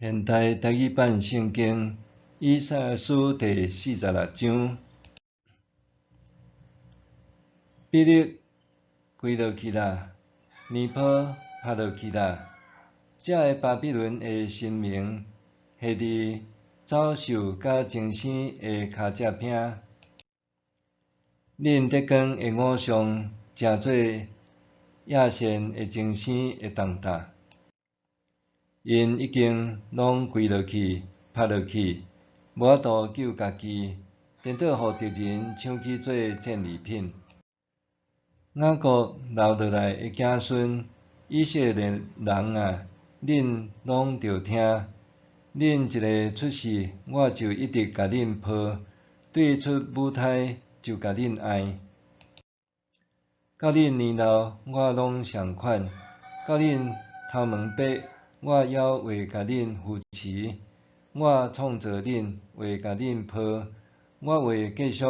现代台语版圣经以赛亚书第46章，比勒跪落去啦，尼波趴落去啦，这个巴比伦的神明下伫走兽甲精星的骹脊饼，恁得讲的偶像诚做亚线的精星的重担。因已经拢跪落去、趴落去，无法度救家己，颠倒互敌人抢去做战利品。雅各留落来的子孙，以色列人啊，恁拢着听，恁一个出世，我就一直甲恁抱；对出母胎，就甲恁爱。到恁年老，我拢偿款；到恁头毛白，我还会甲恁扶持，我创造恁，会甲恁抱，我会继续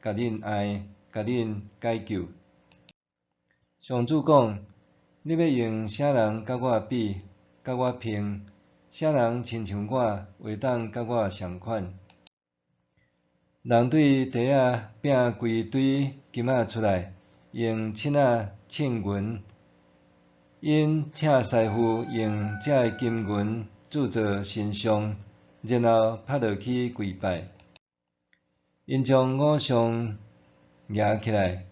甲恁爱，甲恁解救。上主讲：你要用啥人甲我比，甲我拼？啥人亲像我，会当甲我偿款？人对地仔拼规堆金仔出来，用凊仔称银。因请师傅用这金银铸造神像，然后趴落去跪拜。因将偶像举起来，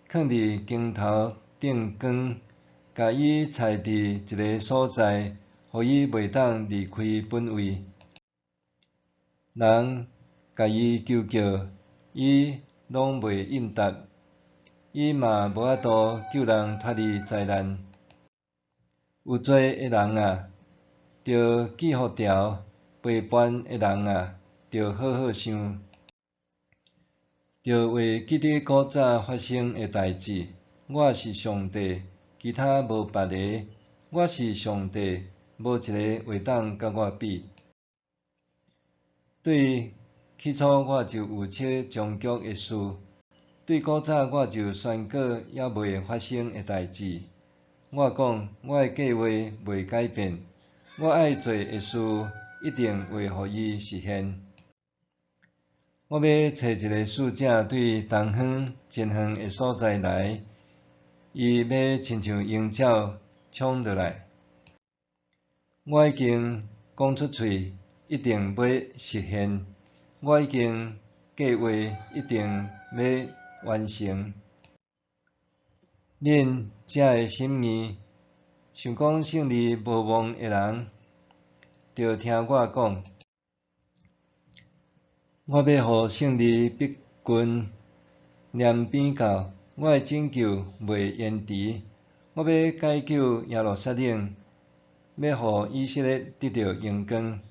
放伫经头顶光，甲伊插伫一个所在，互伊袂当离开本位。人甲伊求救，伊拢袂应答，伊嘛无法度救人脱离灾难。有罪的人啊，着记复条；陪伴的人啊，着好好想，着为记得古早发生的代志。我是上帝，其他无别个。我是上帝，无一个会当甲我比。对起初我就预测终局的事，对古早我就宣告还未发生的代志。我讲，我的计划袂改变，我爱做的事一定会互伊实现。我要找一个使者对东方、前方的所在来，伊要亲像鹰鸟冲落来。我已经讲出喙，一定要实现。我已经计划，一定要完成。恁遮的心意，想讲胜利无望的人，着听我讲。我要互胜利逼近，念边到，我的拯救袂延迟。我要解救耶路撒冷，要互以色列得到荣光。